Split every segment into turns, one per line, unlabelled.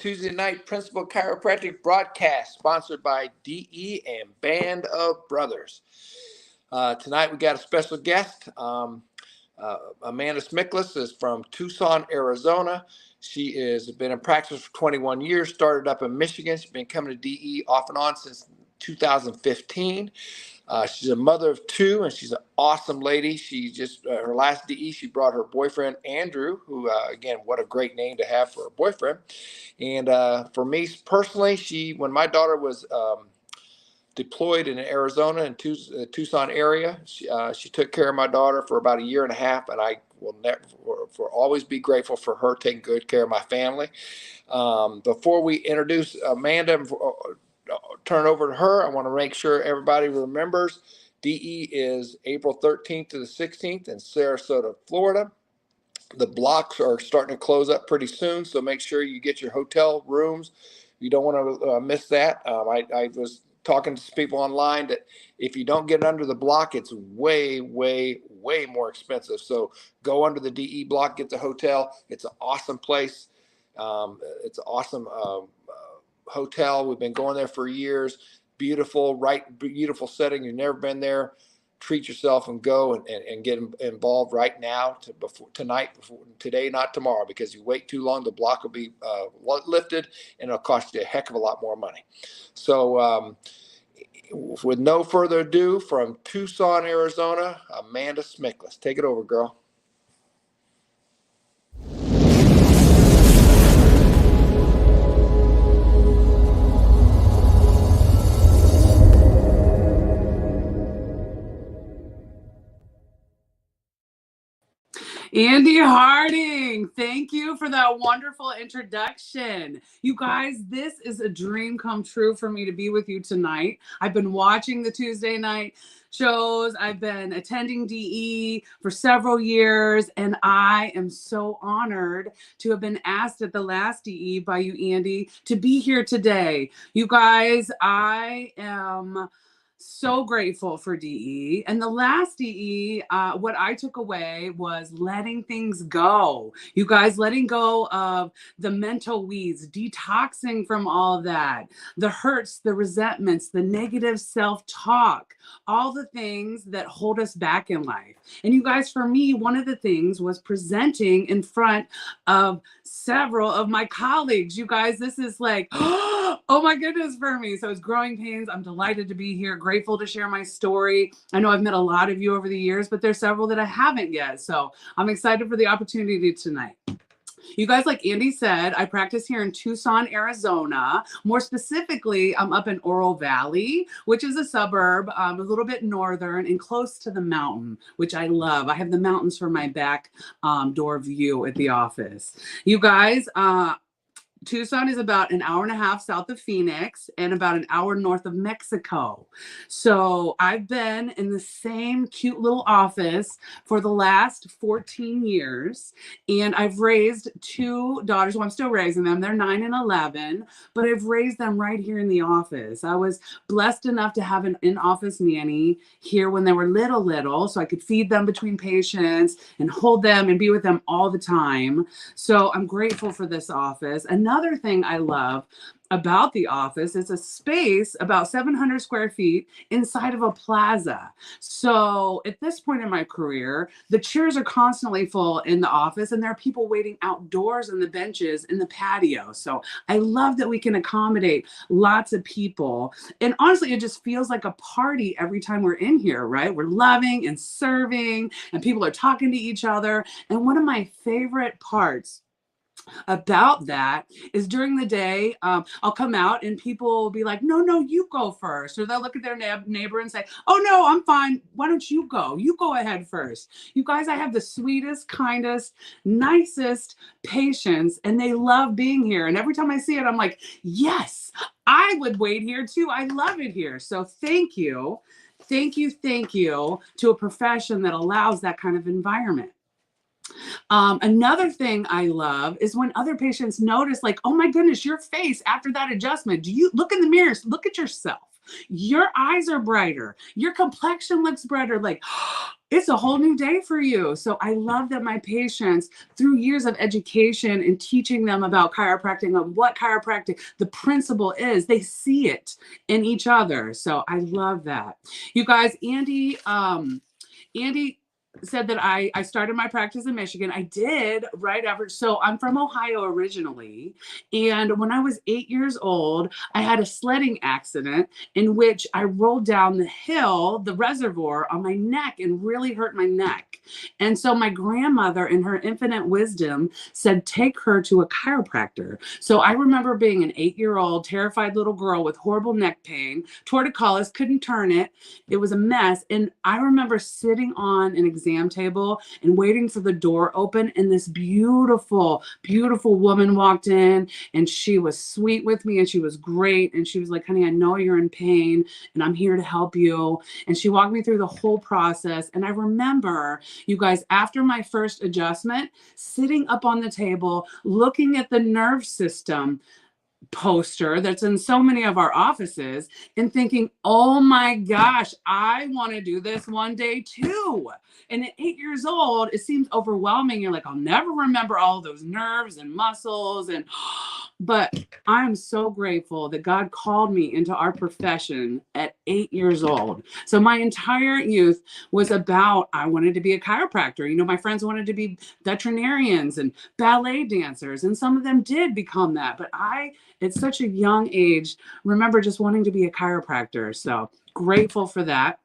Tuesday night Principal Chiropractic broadcast sponsored by DE and Band of Brothers. Tonight we got a special guest. Amanda Smicklas is from Tucson, Arizona. She has been in practice for 21 years, started up in Michigan. She's been coming to DE off and on since 2015. She's a mother of two, and she's an awesome lady. She just, her last DE, she brought her boyfriend, Andrew, who, again, what a great name to have for a boyfriend. And for me personally, when my daughter was deployed in Arizona in Tucson area, she took care of my daughter for about a year and a half, and I will never, for always be grateful for her taking good care of my family. Before we introduce Amanda, turn over to her, I want to make sure everybody remembers DE is April 13th to the 16th in Sarasota, Florida. The blocks are starting to close up pretty soon, so make sure you get your hotel rooms. You don't want to miss that. I was talking to people online that if you don't get under the block, it's way, way, way more expensive. So go under the DE block, get the hotel. It's an awesome place. It's an awesome hotel. We've been going there for years. Beautiful setting. You've never been there. Treat yourself and go and get involved right now today, not tomorrow, because you wait too long, the block will be lifted and it'll cost you a heck of a lot more money. So with no further ado, from Tucson, Arizona, Amanda Smicklas. Take it over, girl.
Andy Harding, thank you for that wonderful introduction. You guys, this is a dream come true for me to be with you tonight. I've been watching the Tuesday night shows. I've been attending DE for several years, and I am so honored to have been asked at the last DE by you, Andy, to be here today. You guys, I am so grateful for DE. And the last DE, what I took away was letting things go. You guys, letting go of the mental weeds, detoxing from all of that, the hurts, the resentments, the negative self-talk, all the things that hold us back in life. And you guys, for me, one of the things was presenting in front of several of my colleagues. You guys, this is like, oh my goodness for me. So it's growing pains. I'm delighted to be here. Grateful to share my story. I know I've met a lot of you over the years, but there's several that I haven't yet. So I'm excited for the opportunity tonight. You guys, like Andy said, I practice here in Tucson, Arizona. More specifically, I'm up in Oro Valley, which is a suburb, a little bit northern and close to the mountain, which I love. I have the mountains for my back door view at the office. You guys, Tucson is about an hour and a half south of Phoenix and about an hour north of Mexico. So I've been in the same cute little office for the last 14 years. And I've raised two daughters. Well, I'm still raising them. They're 9 and 11, but I've raised them right here in the office. I was blessed enough to have an in-office nanny here when they were little, so I could feed them between patients and hold them and be with them all the time. So I'm grateful for this office. Another thing I love about the office is a space about 700 square feet inside of a plaza. So at this point in my career, the chairs are constantly full in the office and there are people waiting outdoors on the benches in the patio. So I love that we can accommodate lots of people. And honestly, it just feels like a party every time we're in here, right? We're loving and serving and people are talking to each other. And one of my favorite parts about that is during the day, I'll come out and people will be like, no, you go first. Or they'll look at their neighbor and say, oh, no, I'm fine. Why don't you go? You go ahead first. You guys, I have the sweetest, kindest, nicest patients, and they love being here. And every time I see it, I'm like, yes, I would wait here too. I love it here. So thank you. Thank you to a profession that allows that kind of environment. Another thing I love is when other patients notice, like, oh my goodness, your face after that adjustment, do you look in the mirror, look at yourself. Your eyes are brighter. Your complexion looks brighter. Like, it's a whole new day for you. So I love that my patients, through years of education and teaching them about chiropractic and what chiropractic, the principle is, they see it in each other. So I love that. You guys, Andy said that I started my practice in Michigan. I did right after. So I'm from Ohio originally. And when I was 8 years old, I had a sledding accident in which I rolled down the hill, the reservoir, on my neck and really hurt my neck. And so my grandmother, in her infinite wisdom, said, take her to a chiropractor. So I remember being an 8-year-old, terrified little girl with horrible neck pain, torticollis, couldn't turn it. It was a mess. And I remember sitting on an exam table and waiting for the door open. And this beautiful, beautiful woman walked in, and she was sweet with me and she was great. And she was like, honey, I know you're in pain and I'm here to help you. And she walked me through the whole process. And I remember, you guys, after my first adjustment, sitting up on the table, looking at the nerve system poster that's in so many of our offices and thinking, oh my gosh, I want to do this one day too. And at 8 years old, it seems overwhelming. You're like, I'll never remember all those nerves and muscles. But I'm so grateful that God called me into our profession at 8 years old. So my entire youth was about, I wanted to be a chiropractor. You know, my friends wanted to be veterinarians and ballet dancers, and some of them did become that. But I, at such a young age, remember just wanting to be a chiropractor. So grateful for that.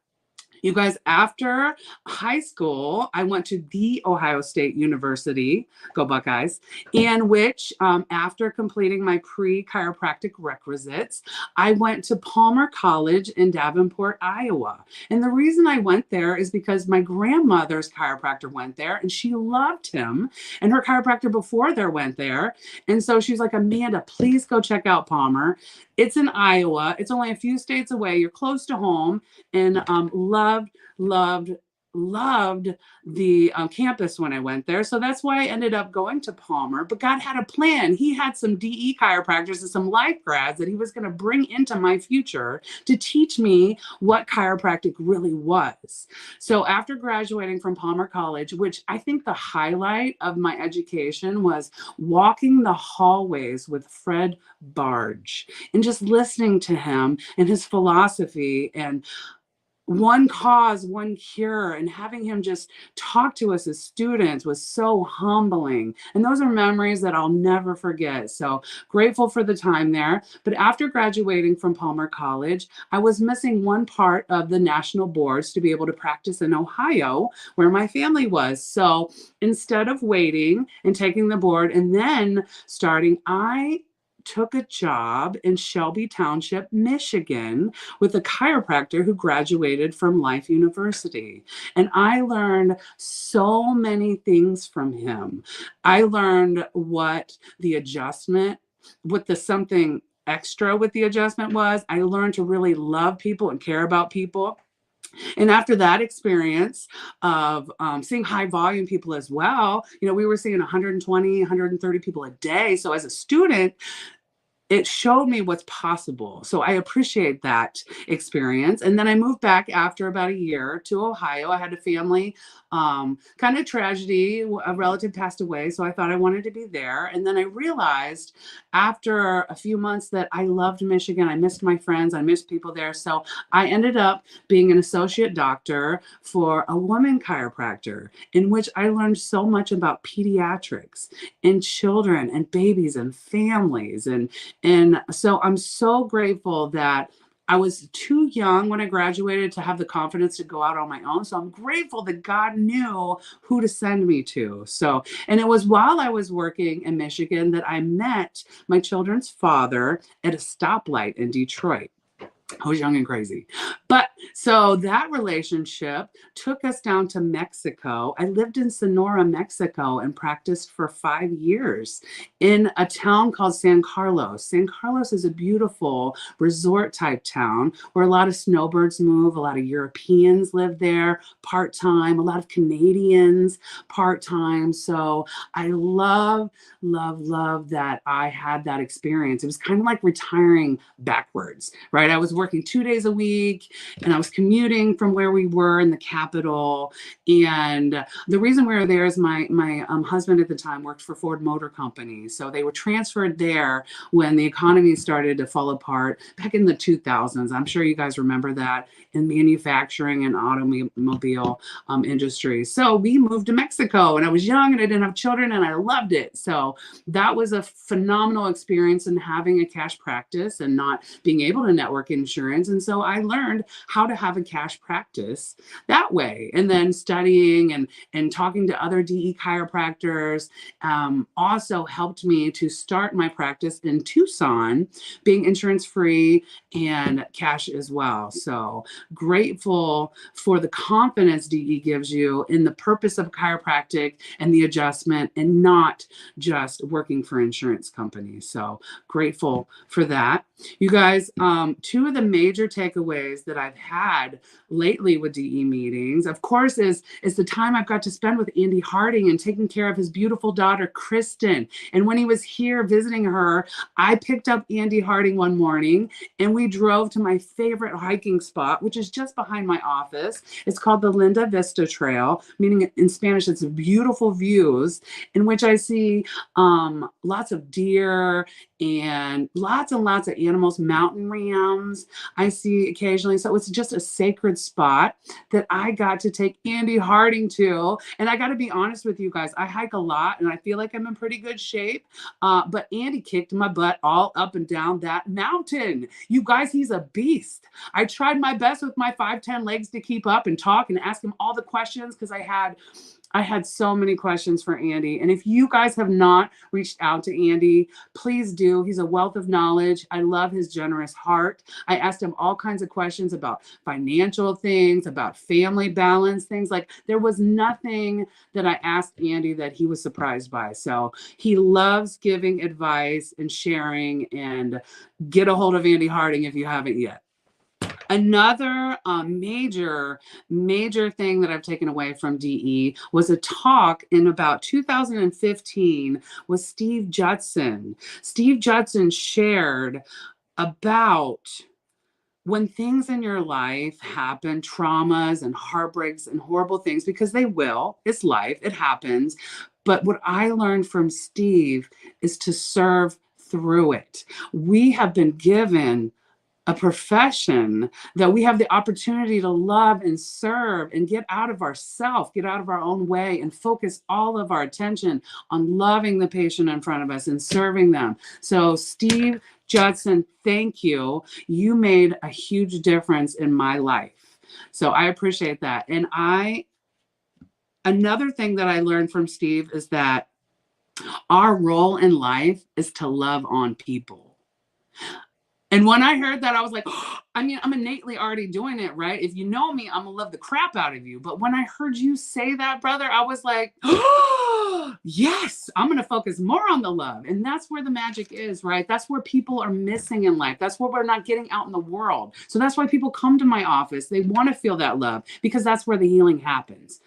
You guys, after high school, I went to the Ohio State University, go Buckeyes, in which, after completing my pre-chiropractic requisites, I went to Palmer College in Davenport, Iowa. And the reason I went there is because my grandmother's chiropractor went there and she loved him. And her chiropractor before there went there. And so she's like, Amanda, please go check out Palmer. It's in Iowa. It's only a few states away. You're close to home. And loved the campus when I went there. So that's why I ended up going to Palmer. But God had a plan. He had some DE chiropractors and some life grads that he was going to bring into my future to teach me what chiropractic really was. So after graduating from Palmer College, which I think the highlight of my education was walking the hallways with Fred Barge and just listening to him and his philosophy and one cause, one cure, and having him just talk to us as students was so humbling. And those are memories that I'll never forget. So grateful for the time there. But after graduating from Palmer College, I was missing one part of the national boards to be able to practice in Ohio, where my family was. So instead of waiting and taking the board and then starting, I took a job in Shelby Township, Michigan, with a chiropractor who graduated from Life University. And I learned so many things from him. I learned what the adjustment, what the something extra with the adjustment was. I learned to really love people and care about people. And after that experience of seeing high volume people as well, you know, we were seeing 120, 130 people a day. So as a student, it showed me what's possible. So I appreciate that experience. And then I moved back after about a year to Ohio. I had a family kind of tragedy. A relative passed away. So I thought I wanted to be there. And then I realized after a few months that I loved Michigan. I missed my friends. I missed people there. So I ended up being an associate doctor for a woman chiropractor, in which I learned so much about pediatrics and children and babies and families. And so I'm so grateful that I was too young when I graduated to have the confidence to go out on my own. So I'm grateful that God knew who to send me to. So, and it was while I was working in Michigan that I met my children's father at a stoplight in Detroit. I was young and crazy. But so that relationship took us down to Mexico. I lived in Sonora, Mexico, and practiced for 5 years in a town called San Carlos. San Carlos is a beautiful resort type town where a lot of snowbirds move. A lot of Europeans live there part-time, a lot of Canadians part-time. So I love that I had that experience. It was kind of like retiring backwards, right? I was working 2 days a week, and I was commuting from where we were in the capital. And the reason we were there is my husband at the time worked for Ford Motor Company. So they were transferred there when the economy started to fall apart back in the 2000s. I'm sure you guys remember that, in manufacturing and automobile industry. So we moved to Mexico, and I was young and I didn't have children, and I loved it. So that was a phenomenal experience in having a cash practice and not being able to network insurance. And so I learned how to have a cash practice that way. And then studying and talking to other DE chiropractors also helped me to start my practice in Tucson, being insurance free and cash as well. So grateful for the confidence DE gives you in the purpose of chiropractic and the adjustment, and not just working for insurance companies. So grateful for that. You guys, two of the major takeaways that I've had lately with DE meetings, of course, is the time I've got to spend with Andy Harding and taking care of his beautiful daughter, Kristen. And when he was here visiting her, I picked up Andy Harding one morning and we drove to my favorite hiking spot, which is just behind my office. It's called the Linda Vista Trail, meaning in Spanish, it's beautiful views, in which I see lots of deer and lots of animals, mountain rams I see occasionally. So it's just a sacred spot that I got to take Andy Harding to. And I got to be honest with you guys, I hike a lot and I feel like I'm in pretty good shape. But Andy kicked my butt all up and down that mountain. You guys, he's a beast. I tried my best with my 5'10" legs to keep up and talk and ask him all the questions, because I had so many questions for Andy. And if you guys have not reached out to Andy, please do. He's a wealth of knowledge. I love his generous heart. I asked him all kinds of questions about financial things, about family balance, things like, there was nothing that I asked Andy that he was surprised by. So he loves giving advice and sharing, and get a hold of Andy Harding if you haven't yet. Another major thing that I've taken away from DE was a talk in about 2015 with Steve Judson. Steve Judson shared about when things in your life happen, traumas and heartbreaks and horrible things, because they will, it's life, it happens. But what I learned from Steve is to serve through it. We have been given a profession that we have the opportunity to love and serve and get out of ourself, get out of our own way, and focus all of our attention on loving the patient in front of us and serving them. So Steve Judson, thank you. You made a huge difference in my life. So I appreciate that. And another thing that I learned from Steve is that our role in life is to love on people. And when I heard that, I was like, oh, I mean, I'm innately already doing it, right? If you know me, I'm gonna love the crap out of you. But when I heard you say that, brother, I was like, oh, yes, I'm gonna focus more on the love. And that's where the magic is, right? That's where people are missing in life. That's what we're not getting out in the world. So that's why people come to my office. They wanna feel that love, because that's where the healing happens.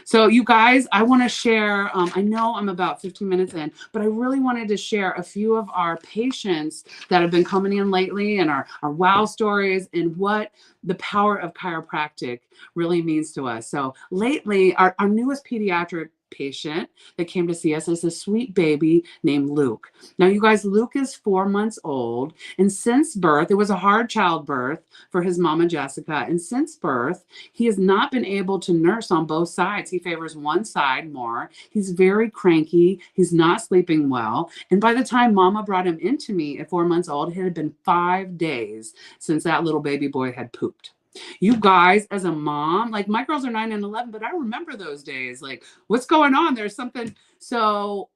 So you guys, I want to share, I know I'm about 15 minutes in, but I really wanted to share a few of our patients that have been coming in lately, and our wow stories, and what the power of chiropractic really means to us. So lately, our newest pediatric patient that came to see us is a sweet baby named Luke. Now, you guys, Luke is 4 months old, and since birth, it was a hard childbirth for his mama, Jessica, and since birth, he has not been able to nurse on both sides. He favors one side more. He's very cranky. He's not sleeping well, and by the time mama brought him into me at 4 months old, it had been 5 days since that little baby boy had pooped. You guys, as a mom, like, my girls are 9 and 11, but I remember those days. Like, what's going on? There's something. So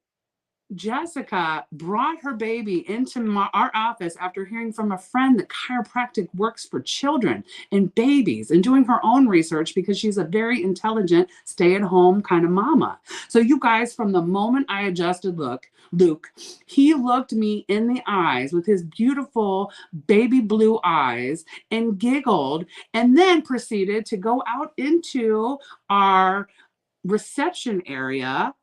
Jessica brought her baby into our office after hearing from a friend that chiropractic works for children and babies, and doing her own research, because she's a very intelligent, stay-at-home kind of mama. So you guys, from the moment I adjusted Luke, he looked me in the eyes with his beautiful baby blue eyes and giggled, and then proceeded to go out into our reception area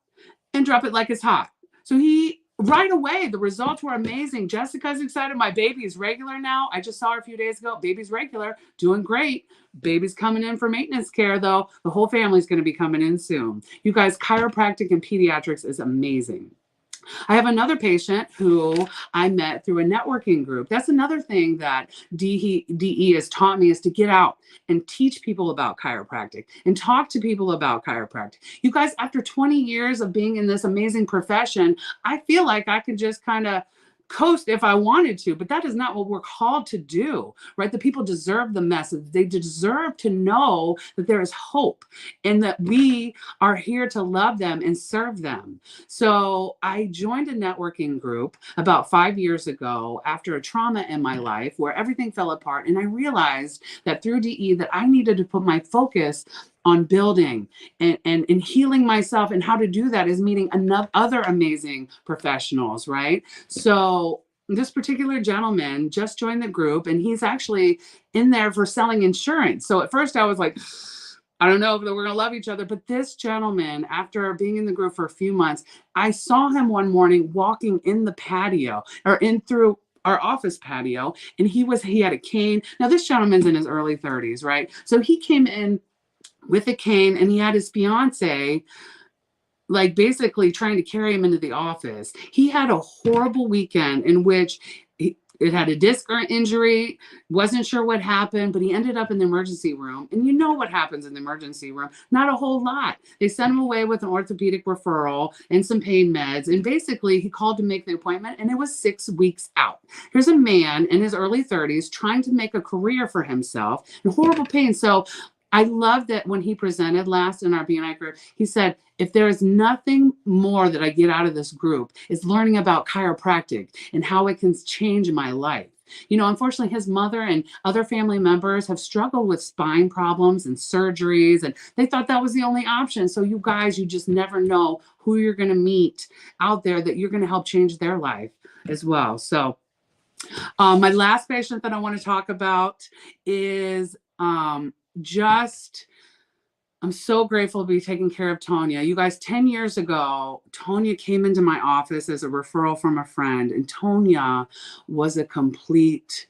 and drop it like it's hot. So he right away, the results were amazing. Jessica's excited. My baby is regular now. I just saw her a few days ago. Baby's regular, doing great. Baby's coming in for maintenance care, though. The whole family's going to be coming in soon. You guys, chiropractic and pediatrics is amazing. I have another patient who I met through a networking group. That's another thing that DE has taught me, is to get out and teach people about chiropractic and talk to people about chiropractic. You guys, after 20 years of being in this amazing profession, I feel like I could just kind of coast if I wanted to, but that is not what we're called to do, right? The people deserve the message. They deserve to know that there is hope and that we are here to love them and serve them. So I joined a networking group about 5 years ago after a trauma in my life where everything fell apart. And I realized that through DE that I needed to put my focus on building and healing myself. And how to do that is meeting other amazing professionals, right? So this particular gentleman just joined the group, and he's actually in there for selling insurance. So at first I was like, I don't know if we're going to love each other. But this gentleman, after being in the group for a few months, I saw him one morning walking in the patio or in through our office patio, and he had a cane. Now this gentleman's in his early 30s, right? So he came in with a cane, and he had his fiance like basically trying to carry him into the office. He had a horrible weekend in which it had a disc injury, wasn't sure what happened, but he ended up in the emergency room. And you know what happens in the emergency room? Not a whole lot. They sent him away with an orthopedic referral and some pain meds. And basically he called to make the appointment, and it was 6 weeks out. Here's a man in his early 30s trying to make a career for himself in horrible pain. So I love that when he presented last in our BNI group, he said, if there is nothing more that I get out of this group, is learning about chiropractic and how it can change my life. You know, unfortunately, his mother and other family members have struggled with spine problems and surgeries, and they thought that was the only option. So you guys, you just never know who you're going to meet out there that you're going to help change their life as well. So my last patient that I want to talk about is I'm so grateful to be taking care of Tonya. You guys, 10 years ago, Tonya came into my office as a referral from a friend, and Tonya was a complete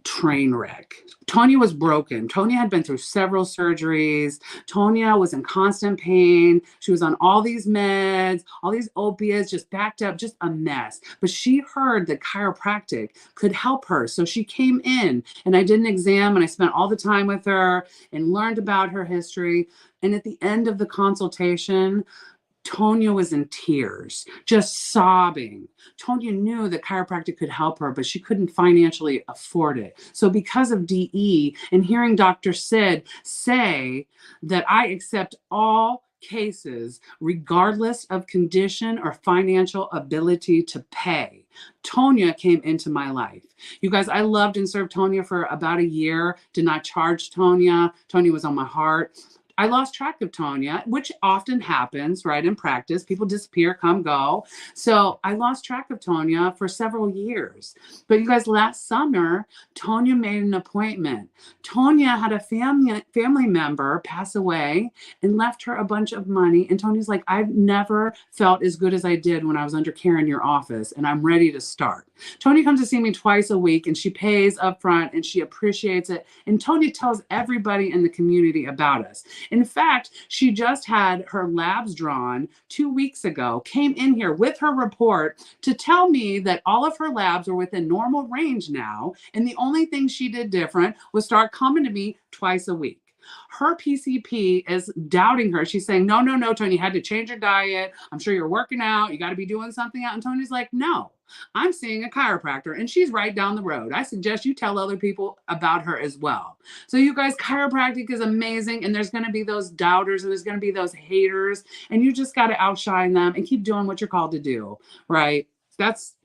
train wreck. Tonya was broken. Tonya had been through several surgeries. Tonya was in constant pain. She was on all these meds, all these opiates, just backed up, just a mess. But she heard that chiropractic could help her. So she came in, and I did an exam, and I spent all the time with her and learned about her history. And at the end of the consultation, Tonya was in tears, just sobbing. Tonya knew that chiropractic could help her, but she couldn't financially afford it. So because of DE and hearing Dr. Sid say that I accept all cases regardless of condition or financial ability to pay, Tonya came into my life. You guys, I loved and served Tonya for about a year, did not charge Tonya. Tonya was on my heart. I lost track of Tonya, which often happens, right, in practice. People disappear, come, go. So I lost track of Tonya for several years. But you guys, last summer, Tonya made an appointment. Tonya had a family member pass away and left her a bunch of money. And Tony's like, I've never felt as good as I did when I was under care in your office, and I'm ready to start. Tonya comes to see me twice a week, and she pays up front, and she appreciates it. And Tonya tells everybody in the community about us. In fact, she just had her labs drawn 2 weeks ago, came in here with her report to tell me that all of her labs are within normal range now. And the only thing she did different was start coming to me twice a week. Her PCP is doubting her. She's saying, no, Tony, you had to change your diet. I'm sure you're working out. You got to be doing something out. And Tony's like, no, I'm seeing a chiropractor, and she's right down the road. I suggest you tell other people about her as well. So you guys, chiropractic is amazing, and there's going to be those doubters, and there's going to be those haters, and you just got to outshine them and keep doing what you're called to do, right? That's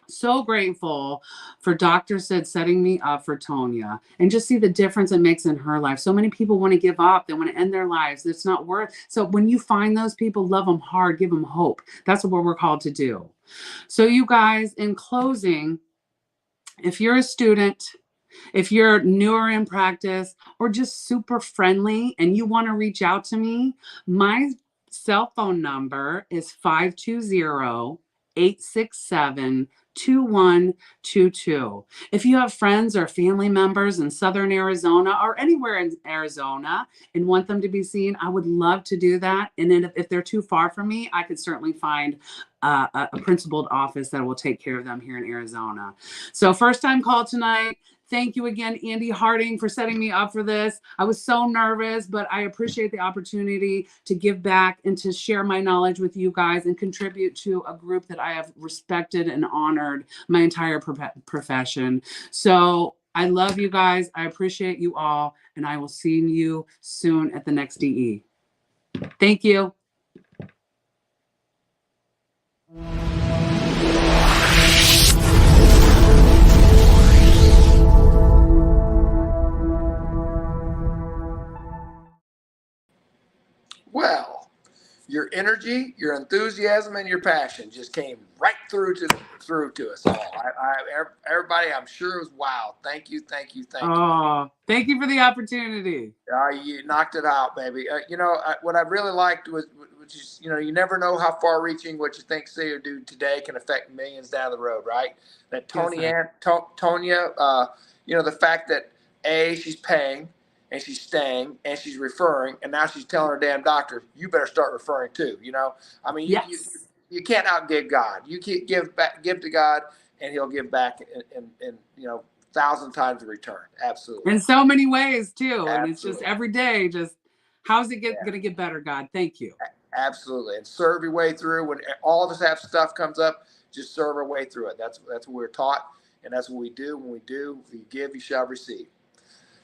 so grateful for Dr. Sid setting me up for Tonya, and just see the difference it makes in her life. So many people want to give up. They want to end their lives. It's not worth. So when you find those people, love them hard, give them hope. That's what we're called to do. So you guys, in closing, if you're a student, if you're newer in practice, or just super friendly and you want to reach out to me, my cell phone number is 520 867-2122. If you have friends or family members in Southern Arizona or anywhere in Arizona and want them to be seen, I would love to do that. And then if they're too far from me, I could certainly find a principled office that will take care of them here in Arizona. So first time call tonight. Thank you again, Andy Harding, for setting me up for this. I was so nervous, but I appreciate the opportunity to give back and to share my knowledge with you guys and contribute to a group that I have respected and honored my entire profession. So I love you guys. I appreciate you all, and I will see you soon at the next DE. Thank you.
Well, your energy, your enthusiasm, and your passion just came right through to us all. Everybody, I'm sure it was wow. Thank you.
Oh, thank you for the opportunity.
You knocked it out, baby. What I really liked was, which is, you never know how far-reaching what you think say or do today can affect millions down the road, right? That Tonya, the fact that she's paying and she's staying and she's referring, and now she's telling her damn doctor, you better start referring too. I mean,
Yes.
you can't outgive God. You can't give to God, and He'll give back in 1,000 times the return. Absolutely.
In so many ways too.
Absolutely.
And it's just every day, just how's it going to get better, God? Thank you.
Absolutely. And serve your way through. When all of us have stuff comes up, just serve our way through it. That's what we're taught, and that's what we do. When we do, if you give, you shall receive.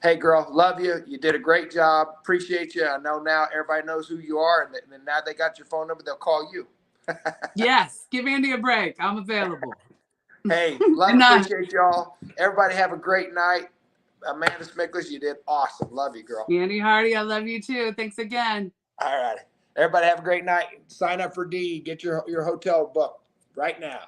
Hey, girl, love you. You did a great job. Appreciate you. I know now everybody knows who you are, and now they got your phone number. They'll call you.
Yes. Give Andy a break. I'm available.
Hey, love and appreciate y'all. Everybody have a great night. Amanda Smicklas, you did awesome. Love you, girl.
Andy Hardy, I love you too. Thanks again.
All righty. Everybody have a great night. Sign up for D. Get your hotel booked right now.